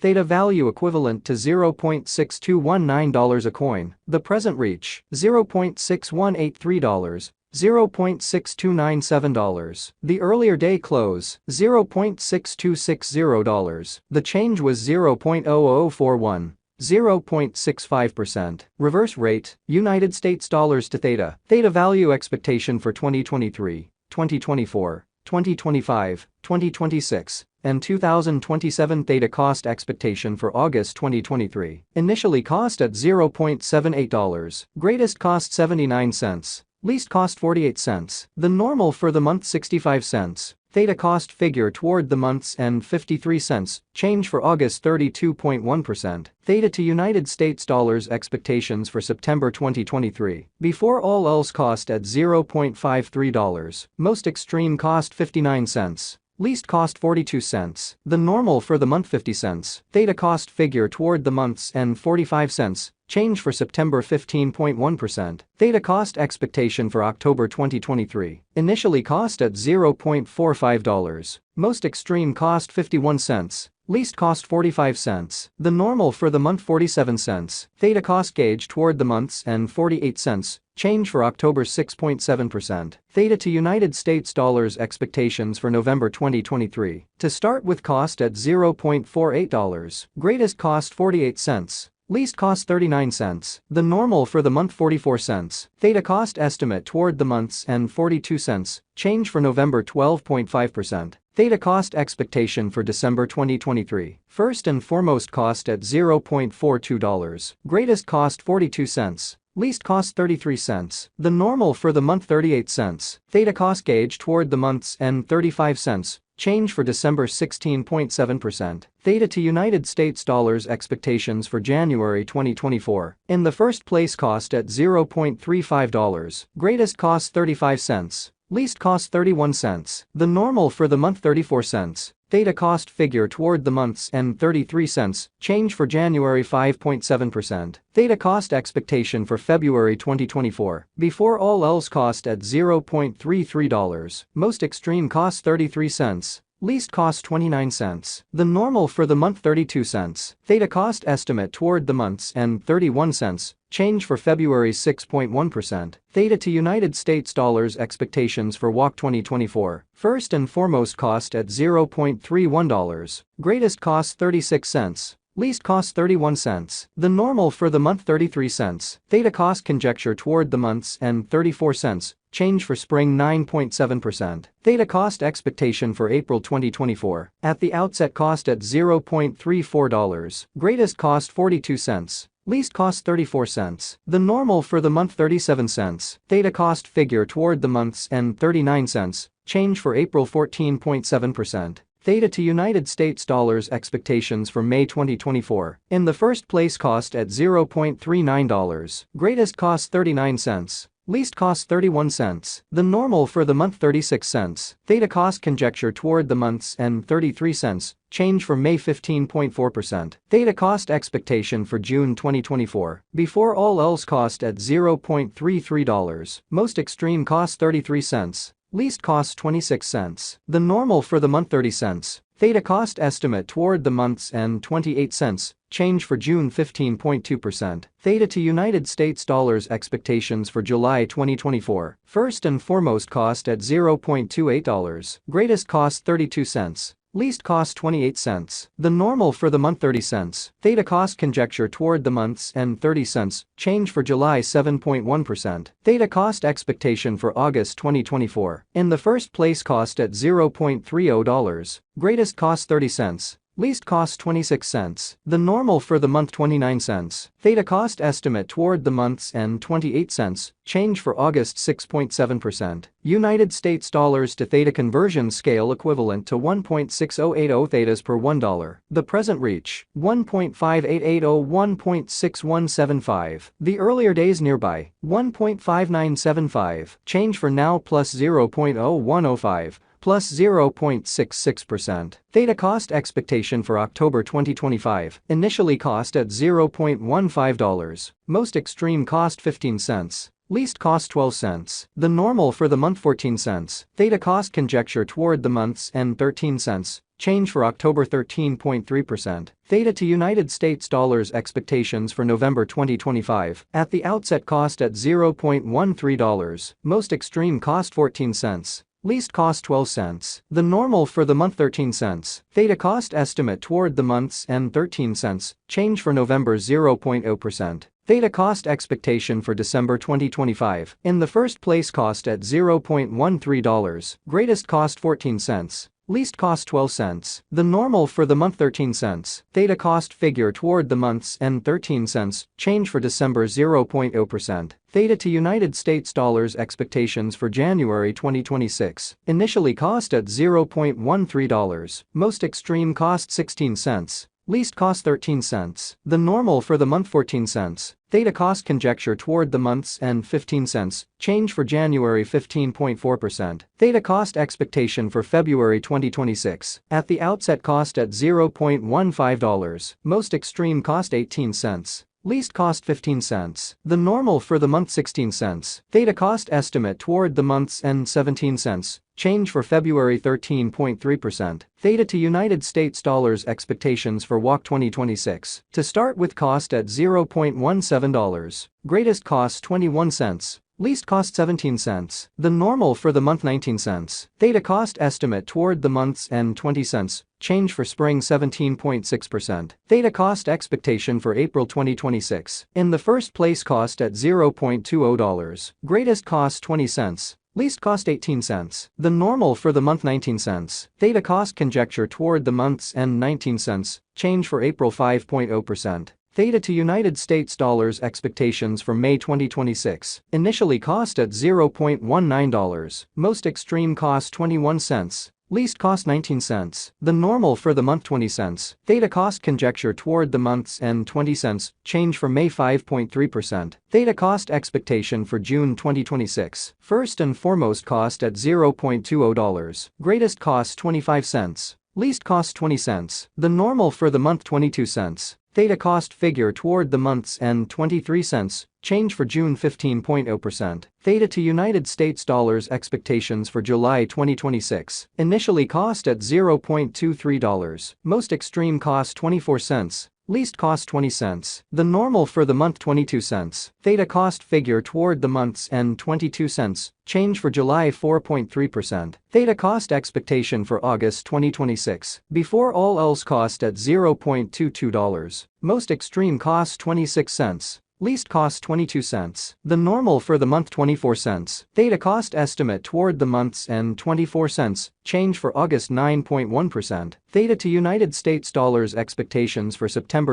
Theta value equivalent to $0.6219 a coin. The present reach, $0.6183. $0.6297. The earlier day close, $0.6260. The change was 0.0041. 0.65%. Reverse rate, United States dollars to Theta. Theta value expectation for 2023, 2024, 2025, 2026, and 2027. Theta cost expectation for August 2023. Initially cost at $0.78. Greatest cost 79 cents. Least cost 48 cents. The normal for the month 65 cents. Theta cost figure toward the month's end 53 cents. Change for August 32.1%. Theta to United States dollars expectations for September 2023. Before all else cost at $0.53. Most extreme cost 59 cents. Least cost 42 cents. The normal for the month 50 cents. Theta cost figure toward the month's end 45 cents. Change for September 15.1%. Theta cost expectation for October 2023. Initially cost at $0.45. Most extreme cost 51 cents. Least cost 45 cents. The normal for the month 47 cents. Theta cost gauge toward the month's end 48 cents. Change for October 6.7%. Theta to United States dollars expectations for November 2023. To start with cost at $0.48. Greatest cost 48 cents. Least cost 39 cents. The normal for the month 44 cents. Theta cost estimate toward the month's end 42 cents. Change for November 12.5%. Theta cost expectation for December 2023. First and foremost cost at $0.42. Greatest cost 42 cents. Least cost 33 cents. The normal for the month 38 cents. Theta cost gauge toward the month's end 35 cents. Change for December 16.7%. Theta to United States dollars expectations for January 2024. In the first place cost at $0.35. Greatest cost 35 cents. Least cost 31 cents. The normal for the month 34 cents. Theta cost figure toward the month's end 33 cents. Change for January 5.7%. Theta cost expectation for February 2024. Before all else cost at $0.33. Most extreme cost 33 cents. Least cost 29 cents. The normal for the month 32 cents. Theta cost estimate toward the month's end 31 cents. Change for February 6.1%. Theta to United States dollars expectations for WOC 2024. First and foremost cost at $0.31. Greatest cost 36 cents. Least cost 31 cents. The normal for the month 33 cents. Theta cost conjecture toward the month's end 34 cents. Change for spring 9.7%. Theta cost expectation for April 2024. At the outset cost at $0.34. Greatest cost 42 cents. Least cost 34 cents. The normal for the month 37 cents. Theta cost figure toward the month's end 39 cents. Change for April 14.7%. Theta to United States dollars expectations for May 2024. In the first place cost at $0.39. Greatest cost 39 cents. Least cost 31 cents. The normal for the month 36 cents. Theta cost conjecture toward the month's end 33 cents. Change for May 15.4%. Theta cost expectation for June 2024. Before all else cost at $0.33. Most extreme cost 33 cents. Least cost 26 cents. The normal for the month 30 cents. Theta cost estimate toward the month's end 28 cents. Change for June 15.2%. Theta to United States dollars expectations for July 2024. First and foremost cost at $0.28. Greatest cost 32 cents. Least cost 28 cents. The normal for the month 30 cents. Theta cost conjecture toward the month's end 30 cents. Change for July 7.1%. Theta cost expectation for August 2024. In the first place cost at $0.30. Greatest cost 30 cents. Least cost 26 cents. The normal for the month 29 cents. Theta cost estimate toward the month's end 28 cents. Change for August 6.7%. United States dollars to Theta conversion scale equivalent to 1.6080 Thetas per $1. The present reach 1.5880 1.6175. The earlier days nearby 1.5975. Change for now plus 0.0105. Plus 0.66%. Theta cost expectation for October 2025. Initially cost at $0.15. Most extreme cost 15 cents. Least cost 12 cents. The normal for the month 14 cents. Theta cost conjecture toward the month's end 13 cents. change for October 13.3%. Theta to United States dollars expectations for November 2025. At the outset cost at $0.13. Most extreme cost 14 cents. Least cost 12 cents. The normal for the month 13 cents. Theta cost estimate toward the month's end 13 cents. Change for November 0.0%. Theta cost expectation for December 2025. In the first place cost at $0.13. Greatest cost 14 cents. Least cost 12 cents. The normal for the month 13 cents. Theta cost figure toward the month's end 13 cents. Change for December 0.0%. Theta to United States dollars expectations for January 2026. Initially cost at $0.13. Most extreme cost 16 cents. Least cost 13 cents. The normal for the month 14 cents. Theta cost conjecture toward the month's end 15 cents. Change for January 15.4%. Theta cost expectation for February 2026. At the outset cost at $0.15. Most extreme cost 18 cents. Least cost 15 cents. The normal for the month 16 cents. Theta cost estimate toward the month's end 17 cents. Change for February 13.3%. Theta to United States dollars expectations for WOC 2026. To start with cost at $0.17. Greatest cost 21 cents. Least cost 17 cents. The normal for the month 19 cents. Theta cost estimate toward the month's end 20 cents. Change for spring 17.6%. Theta cost expectation for April 2026. In the first place cost at $0.20. Greatest cost 20 cents. Least cost 18 cents. The normal for the month 19 cents. Theta cost conjecture toward the month's end 19 cents. Change for April 5.0%. Theta to United States dollars expectations for May 2026. Initially cost at $0.19. Most extreme cost 21 cents. Least cost 19 cents. The normal for the month 20 cents. Theta cost conjecture toward the month's end 20 cents. Change for May 5.3%. Theta cost expectation for June 2026. First and foremost cost at $0.20. Greatest cost 25 cents. Least cost 20 cents. The normal for the month 22 cents. Theta cost figure toward the month's end 23 cents. Change for June 15.0%. Theta to United States dollars expectations for July 2026. Initially cost at $0.23. Most extreme cost 24 cents. Least cost 20 cents. The normal for the month 22 cents. Theta cost figure toward the month's end 22 cents. Change for July 4.3%. Theta cost expectation for August 2026. Before all else cost at $0.22. Most extreme cost 26 cents. Least cost 22 cents. The normal for the month 24 cents. Theta cost estimate toward the month's end 24 cents. Change for August 9.1%. Theta to United States dollars expectations for September